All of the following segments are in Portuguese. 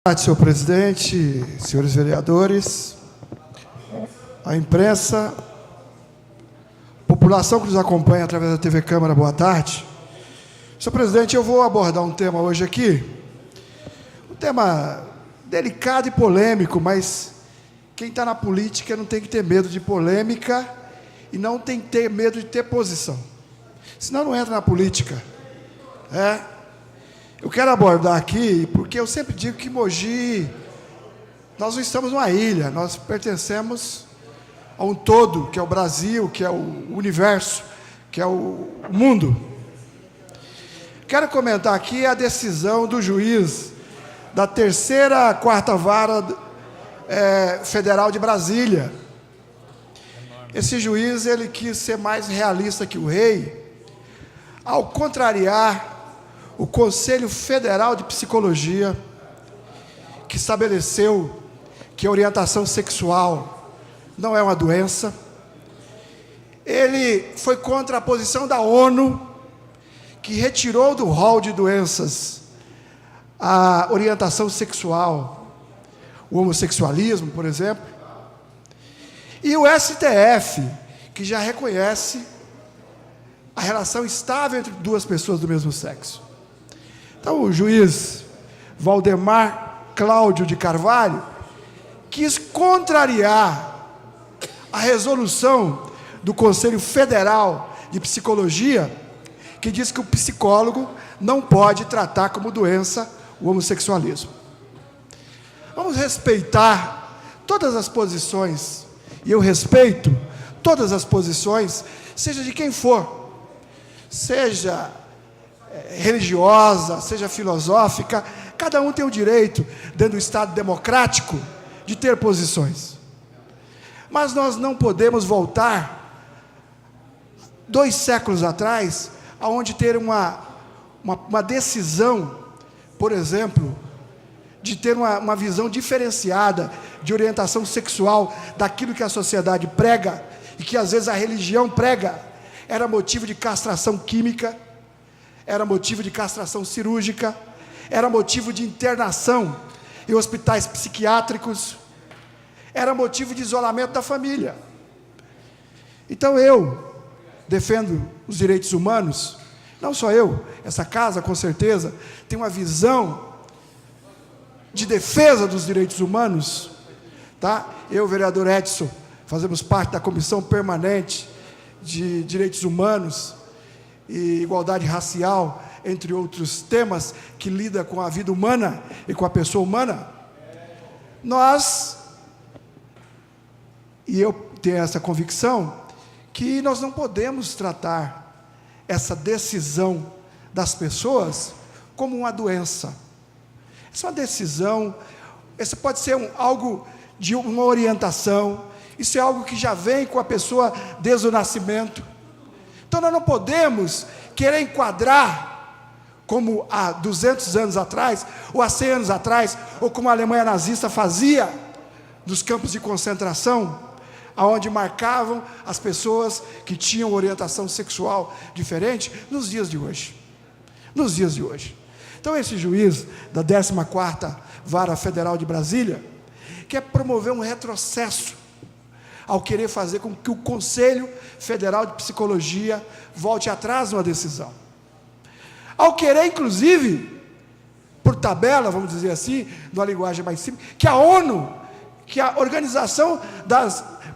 Boa tarde, senhor presidente, senhores vereadores, a imprensa, população que nos acompanha através da TV Câmara, boa tarde. Senhor presidente, eu vou abordar um tema hoje aqui, um tema delicado e polêmico, mas quem está na política não tem que ter medo de polêmica e não tem que ter medo de ter posição, senão não entra na política. Eu quero abordar aqui, porque eu sempre digo que Mogi, nós não estamos numa ilha, nós pertencemos a um todo, que é o Brasil, que é o universo, que é o mundo. Quero comentar aqui a decisão do juiz da terceira quarta vara federal de Brasília. Esse juiz, ele quis ser mais realista que o rei, ao contrariar o Conselho Federal de Psicologia, que estabeleceu que a orientação sexual não é uma doença. Ele foi contra a posição da ONU, que retirou do rol de doenças a orientação sexual, o homossexualismo, por exemplo. E o STF, que já reconhece a relação estável entre duas pessoas do mesmo sexo. Então, o juiz Valdemar Cláudio de Carvalho quis contrariar a resolução do Conselho Federal de Psicologia, que diz que o psicólogo não pode tratar como doença o homossexualismo. Vamos respeitar todas as posições, e eu respeito todas as posições, seja de quem for, seja religiosa, seja filosófica, cada um tem o direito, dentro do Estado democrático, de ter posições. Mas nós não podemos voltar 2 séculos atrás, aonde ter uma decisão, por exemplo, de ter uma visão diferenciada de orientação sexual daquilo que a sociedade prega, e que às vezes a religião prega, era motivo de castração química, era motivo de castração cirúrgica, era motivo de internação em hospitais psiquiátricos, era motivo de isolamento da família. Então eu defendo os direitos humanos, não só eu, essa casa com certeza tem uma visão de defesa dos direitos humanos, tá? Eu, vereador Edson, fazemos parte da Comissão Permanente de Direitos Humanos e igualdade racial, entre outros temas que lida com a vida humana e com a pessoa humana. E eu tenho essa convicção, que nós não podemos tratar essa decisão das pessoas como uma doença. Essa é uma decisão, essa pode ser algo de uma orientação, isso é algo que já vem com a pessoa desde o nascimento. Então nós não podemos querer enquadrar, como há 200 anos atrás, ou há 100 anos atrás, ou como a Alemanha nazista fazia, nos campos de concentração, onde marcavam as pessoas que tinham orientação sexual diferente, nos dias de hoje. Nos dias de hoje. Então esse juiz da 14ª Vara Federal de Brasília quer promover um retrocesso ao querer fazer com que o Conselho Federal de Psicologia volte atrás numa decisão. Ao querer, inclusive, por tabela, vamos dizer assim, numa linguagem mais simples, que a ONU, que a Organização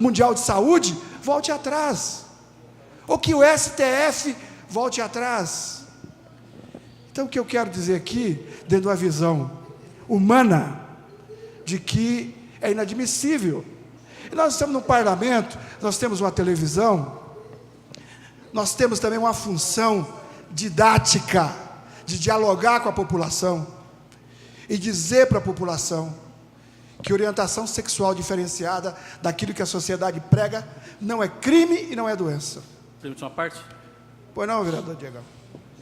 Mundial de Saúde, volte atrás. Ou que o STF volte atrás. Então, o que eu quero dizer aqui, dentro de uma visão humana, de que é inadmissível. E nós estamos no parlamento, nós temos uma televisão, nós temos também uma função didática, de dialogar com a população, e dizer para a população, que orientação sexual diferenciada, daquilo que a sociedade prega, não é crime e não é doença. Permite uma parte? Pois não, vereador Diego?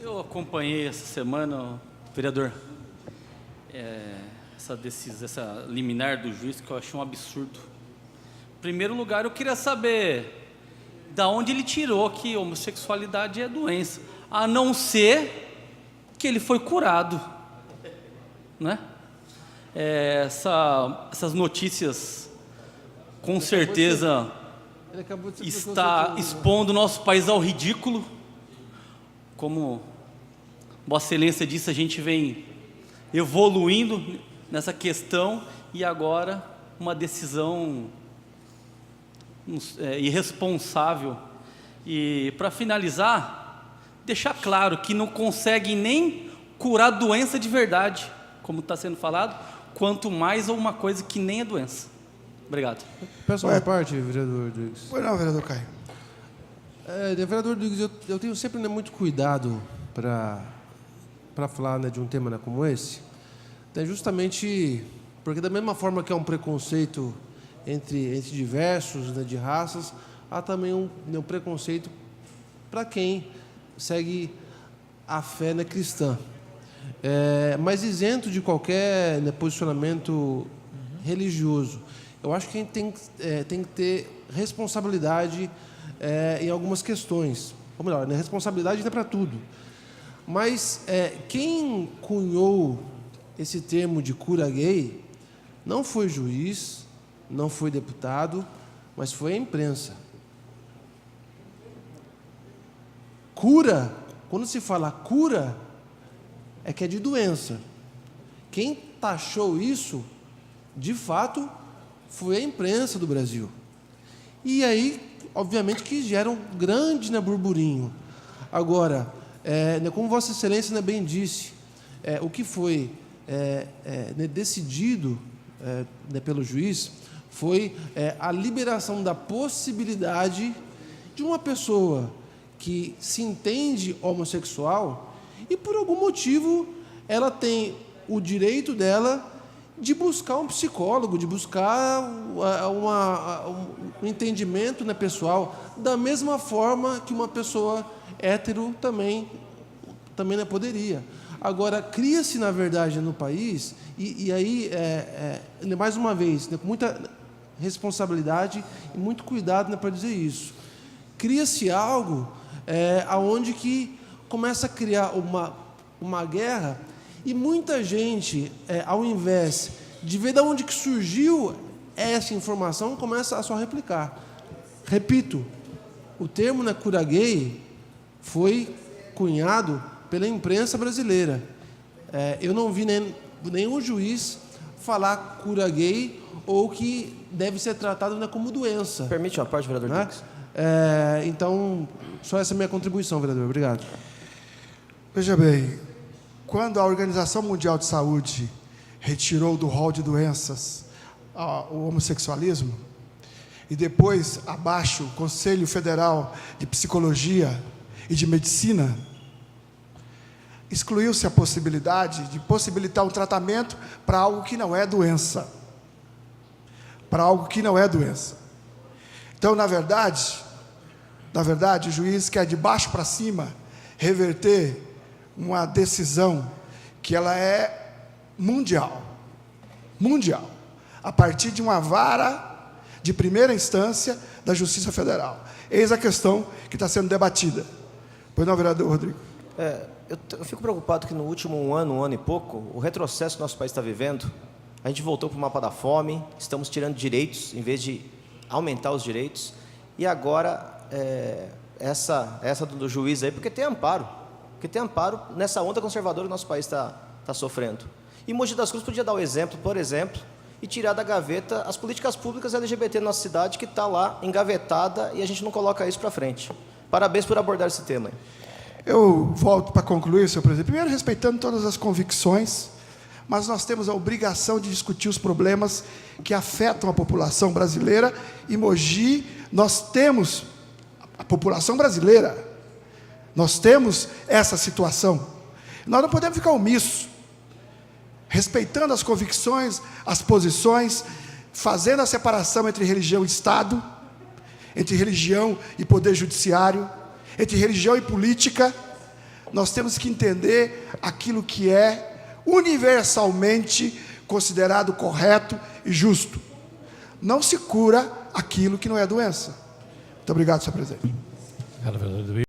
Eu acompanhei essa semana, vereador, essa decisão, essa liminar do juiz, que eu achei um absurdo. Em primeiro lugar, eu queria saber da onde ele tirou que homossexualidade é doença, a não ser que ele foi curado, né? essas notícias, com certeza, está expondo o nosso país ao ridículo. Como Vossa Excelência disse, a gente vem evoluindo nessa questão e agora uma decisão irresponsável. E, para finalizar, deixar claro que não consegue nem curar doença de verdade, como está sendo falado, quanto mais uma coisa que nem é doença. Obrigado. Peço uma parte, vereador Rodrigues. Pois não, vereador Caio. Vereador Rodrigues, eu tenho sempre muito cuidado para falar, né, de um tema, né, como esse, né, justamente porque da mesma forma que há um preconceito entre diversos, né, de raças, há também um preconceito para quem segue a fé, né, cristã. Mas isento de qualquer, né, posicionamento religioso. Eu acho que a gente tem que ter responsabilidade em algumas questões. Ou melhor, né, responsabilidade não é para tudo. Mas quem cunhou esse termo de cura gay não foi juiz, não foi deputado, mas foi a imprensa. Cura, quando se fala cura, é que é de doença. Quem taxou isso, de fato, foi a imprensa do Brasil. E aí, obviamente, que gera um grande, né, burburinho. Agora, como Vossa Excelência, né, bem disse, o que foi né, decidido né, pelo juiz foi a liberação da possibilidade de uma pessoa que se entende homossexual e, por algum motivo, ela tem o direito dela de buscar um psicólogo, de buscar um entendimento, né, pessoal, da mesma forma que uma pessoa hétero também né, poderia. Agora, cria-se, na verdade, no país, e aí, mais uma vez, né, com muita responsabilidade e muito cuidado, né, para dizer isso, cria-se algo aonde que começa a criar uma guerra. E muita gente, ao invés de ver de onde que surgiu essa informação, começa a só replicar. Repito, o termo, né, cura gay foi cunhado pela imprensa brasileira. Eu não vi nenhum juiz falar cura gay ou que deve ser tratado, né, como doença. Permite uma parte, vereador Né? Então, só essa é a minha contribuição, vereador. Obrigado. Veja bem, quando a Organização Mundial de Saúde retirou do rol de doenças o homossexualismo, e depois, abaixo, o Conselho Federal de Psicologia e de Medicina, excluiu-se a possibilidade de possibilitar um tratamento para algo que não é doença. Para algo que não é doença. Então, na verdade, o juiz quer de baixo para cima reverter uma decisão que ela é mundial, a partir de uma vara de primeira instância da Justiça Federal. Eis a questão que está sendo debatida. Pois não, vereador Rodrigo? Eu fico preocupado que no último um ano e pouco, o retrocesso que nosso país está vivendo, a gente voltou para o mapa da fome, estamos tirando direitos em vez de aumentar os direitos, e agora essa do juiz aí, porque tem amparo nessa onda conservadora que nosso país está sofrendo. E Mogi das Cruzes podia dar o exemplo, por exemplo, e tirar da gaveta as políticas públicas LGBT na nossa cidade, que está lá engavetada e a gente não coloca isso para frente. Parabéns por abordar esse tema. Eu volto para concluir, senhor presidente. Primeiro, respeitando todas as convicções, mas nós temos a obrigação de discutir os problemas que afetam a população brasileira. E Mogi, nós temos a população brasileira, nós temos essa situação. Nós não podemos ficar omissos, respeitando as convicções, as posições, fazendo a separação entre religião e Estado, entre religião e poder judiciário, entre religião e política. Nós temos que entender aquilo que é universalmente considerado correto e justo. Não se cura aquilo que não é doença. Muito obrigado, senhor presidente.